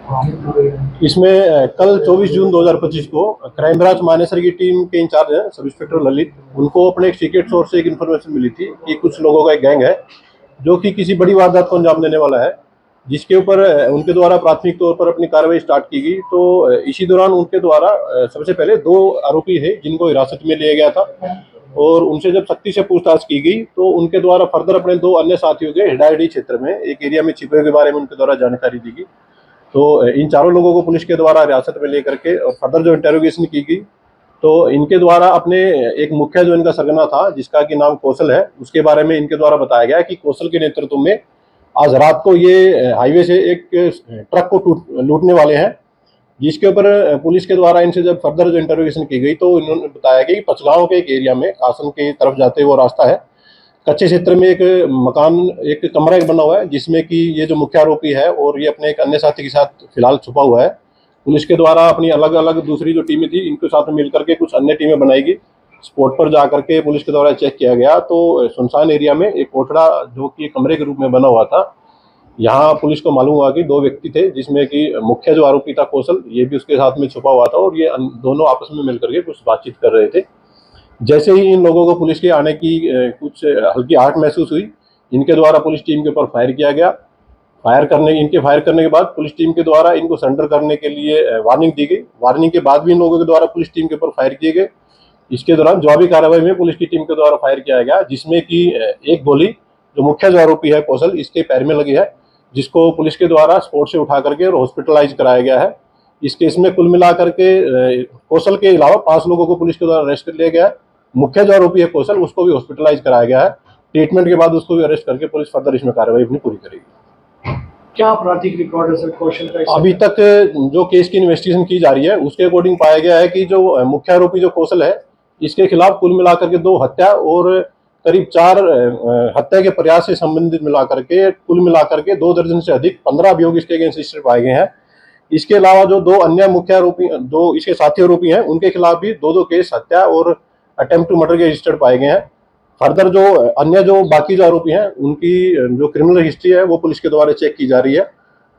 इसमें कल 24 जून 2025 को क्राइम ब्रांच मानेसर की टीम के इंचार्ज हैं सब इंस्पेक्टर ललित, उनको अपने एक सीक्रेट सोर्स से एक इन्फॉर्मेशन मिली थी कि कुछ लोगों का एक गैंग है जो कि किसी बड़ी वारदात को अंजाम देने वाला है, जिसके ऊपर उनके द्वारा प्राथमिक तौर पर अपनी कार्रवाई स्टार्ट की गई। तो इसी दौरान उनके द्वारा सबसे पहले 2 आरोपी है जिनको हिरासत में लिया गया था और उनसे जब सख्ती से पूछताछ की गई तो उनके द्वारा फर्दर अपने 2 अन्य साथियों के हिडायडी क्षेत्र में एक एरिया में छिपे के बारे में उनके द्वारा जानकारी दी गई। तो इन चारों लोगों को पुलिस के द्वारा हिरासत में लेकर के और फर्दर जो इंटेरोगेशन की गई तो इनके द्वारा अपने एक मुखिया जो इनका सरगना था जिसका कि नाम कौशल है, उसके बारे में इनके द्वारा बताया गया कि कौशल के नेतृत्व में आज रात को ये हाईवे से एक ट्रक को लूटने वाले हैं, जिसके ऊपर पुलिस के द्वारा इनसे जब फर्दर जो इंटरोगेशन की गई तो इन्होंने बताया कि पचगांव के एक एरिया में कासन की तरफ जाते हुए रास्ता है, कच्चे क्षेत्र में एक मकान एक कमरा एक बना हुआ है जिसमें कि ये जो मुख्य आरोपी है और ये अपने एक अन्य साथी के साथ फिलहाल छुपा हुआ है। पुलिस के द्वारा अपनी अलग अलग दूसरी जो टीमें थी इनके साथ मिलकर के कुछ अन्य टीमें बनाएगी। स्पॉट पर जाकर के पुलिस के द्वारा चेक किया गया तो सुनसान एरिया में एक कोठड़ा जो कि कमरे के रूप में बना हुआ था, यहाँ पुलिस को मालूम हुआ कि 2 व्यक्ति थे जिसमें कि मुख्य जो आरोपी था कौशल ये भी उसके साथ में छुपा हुआ था और ये दोनों आपस में मिलकर के कुछ बातचीत कर रहे थे। जैसे ही इन लोगों को पुलिस के आने की कुछ हल्की आहट महसूस हुई, इनके द्वारा पुलिस टीम के ऊपर फायर किया गया। फायर करने के बाद पुलिस टीम के द्वारा इनको सरेंडर करने के लिए वार्निंग दी गई। वार्निंग के बाद भी इन लोगों के द्वारा पुलिस टीम के ऊपर फायर किए गए। इसके दौरान जवाबी कार्रवाई में पुलिस की टीम के द्वारा फायर किया गया, जिसमें कि एक गोली जो मुख्य जो आरोपी है कौशल इसके पैर में लगी है, जिसको पुलिस के द्वारा स्पॉट से उठा करके और हॉस्पिटलाइज कराया गया है। इस केस में कुल मिलाकर के कौशल के अलावा 5 लोगों को पुलिस के द्वारा अरेस्ट कर लिया गया है। मुख्य जो आरोपी है कौशल उसको भी हॉस्पिटलाइज कराया गया है। ट्रीटमेंट के बाद उसको भी अरेस्ट करके पुलिस फर्दर इसमें कार्रवाई अपनी पूरी करेगी। क्या आपराधिक रिकॉर्ड है सर कौशल का? अभी तक जो केस की इन्वेस्टिगेशन की जा रही है उसके अकॉर्डिंग पाया गया है कि जो मुख्य आरोपी जो कौशल है इसके खिलाफ कुल मिलाकर के 2 हत्या और करीब 4 हत्या के प्रयास से संबंधित मिलाकर के कुल मिलाकर के 2 दर्जन से अधिक 15 अभियोग इसके अगेंस्ट रजिस्टर्ड पाए गए हैं। इसके अलावा जो 2 अन्य मुख्य आरोपी 2 इसके साथी आरोपी हैं उनके खिलाफ भी 2 केस हत्या और अटेम्प्ट टू मर्डर के रजिस्टर्ड पाए गए हैं। फर्दर जो अन्य जो बाकी जो आरोपी हैं उनकी जो क्रिमिनल हिस्ट्री है वो पुलिस के द्वारा चेक की जा रही है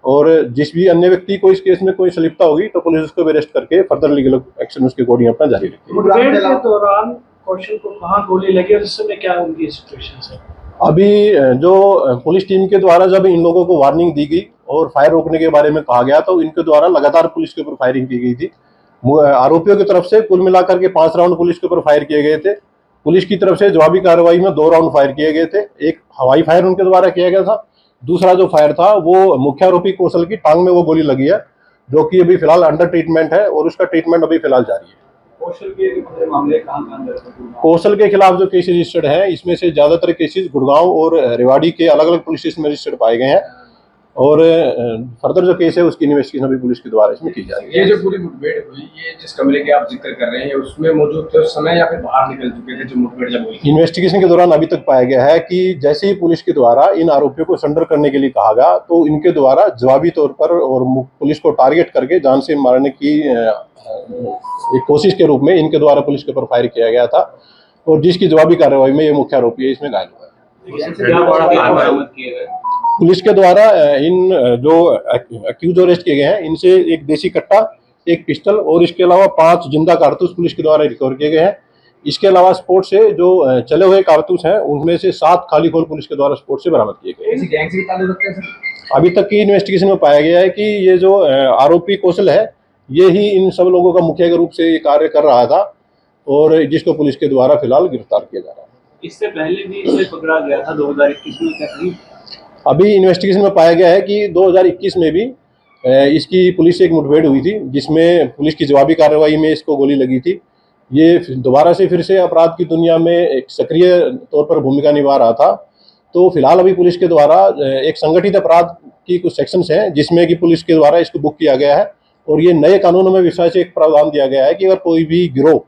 और जिस भी अन्य व्यक्ति को इस केस में कोई संलिप्तता होगी तो पुलिस उसको अरेस्ट करके फर्दर लीगल एक्शन उसके अकॉर्डिंग अपना जारी रखेगी। मुठभेड़ के दौरान कौशल को कहाँ गोली लगी और इस समय क्या उनकी सिचुएशन है? अभी जो पुलिस टीम के द्वारा जब इन लोगों को वार्निंग दी गई और फायर रोकने के बारे में कहा गया तो इनके द्वारा लगातार पुलिस के ऊपर फायरिंग की गई थी। आरोपियों की तरफ से कुल मिलाकर के 5 राउंड पुलिस के ऊपर फायर किए गए थे। पुलिस की तरफ से जवाबी कार्रवाई में 2 राउंड फायर किए गए थे। एक हवाई फायर उनके द्वारा किया गया था, दूसरा जो फायर था वो मुख्य आरोपी कौशल की टांग में वो गोली लगी है जो कि अभी फिलहाल अंडर ट्रीटमेंट है और उसका ट्रीटमेंट अभी फिलहाल जारी है। कौशल के खिलाफ जो केस रजिस्टर्ड है इसमें से ज्यादातर केसेस गुड़गांव और रेवाड़ी के अलग अलग पुलिस स्टेशन में रजिस्टर्ड पाए गए हैं और फर्दर जो केस है उसकी इन्वेस्टिगेशन अभी पुलिस के द्वारा इसमें की जा रही है। ये जो पूरी मुठभेड़ हुई, ये जिस कमरे के आप जिक्र कर रहे हैं उसमें मौजूद थे उस समय या फिर बाहर निकल चुके थे जो मुठभेड़ जब हुई? इन्वेस्टिगेशन के दौरान अभी तक पाया गया है कि जैसे ही पुलिस के द्वारा इन आरोपियों को सरेंडर करने के लिए कहा गया तो इनके द्वारा जवाबी तौर पर और पुलिस को टारगेट करके जान से मारने की एक कोशिश के रूप में इनके द्वारा पुलिस के ऊपर फायर किया गया था और जिसकी जवाबी कार्रवाई में ये मुख्य आरोपी है इसमें घायल हुआ है। पुलिस के द्वारा इन जो अक्यूज अरेस्ट किए गए हैं इनसे एक देसी कट्टा, एक पिस्टल और इसके अलावा 5 जिंदा कारतूस पुलिस के द्वारा रिकवर किए गए हैं। इसके अलावा स्पोर्ट से जो चले हुए कारतूस हैं उनमें से 7 खाली खोल पुलिस के द्वारा स्पोर्ट से बरामद किए गए। अभी तक की इन्वेस्टिगेशन में पाया गया है कि ये जो आरोपी कौशल है ये ही इन सब लोगों का मुख्य रूप से कार्य कर रहा था और जिसको पुलिस के द्वारा फिलहाल गिरफ्तार किया जा रहा है। इससे पहले भी इसे पकड़ा गया था 2021 में करीब। अभी इन्वेस्टिगेशन में पाया गया है कि 2021 में भी इसकी पुलिस से एक मुठभेड़ हुई थी जिसमें पुलिस की जवाबी कार्रवाई में इसको गोली लगी थी। ये दोबारा से फिर से अपराध की दुनिया में एक सक्रिय तौर पर भूमिका निभा रहा था। तो फिलहाल अभी पुलिस के द्वारा एक संगठित अपराध की कुछ सेक्शंस हैं जिसमें कि पुलिस के द्वारा इसको बुक किया गया है और ये नए कानूनों में विशेष एक प्रावधान दिया गया है कि अगर कोई भी गिरोह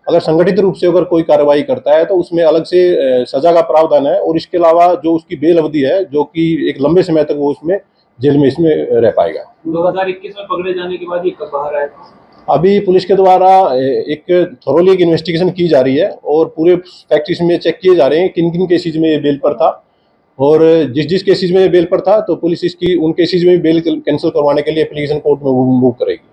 अगर संगठित रूप से अगर कोई कार्रवाई करता है तो उसमें अलग से सजा का प्रावधान है और इसके अलावा जो उसकी बेल अवधि है जो कि एक लंबे समय तक वो उसमें जेल में इसमें रह पाएगा। 2021 में पकड़े जाने के बाद ये कब बाहर आया? अभी पुलिस के द्वारा एक थोरोली एक इन्वेस्टिगेशन की जा रही है और पूरे फैक्ट इसमें चेक किए जा रहे हैं किन किन केसेज में ये बेल पर था और जिस जिस केसेस में बेल पर था तो पुलिस इसकी उन केसेस में भी बेल कैंसिल करवाने के लिए एप्लीकेशन कोर्ट में मूव करेगी।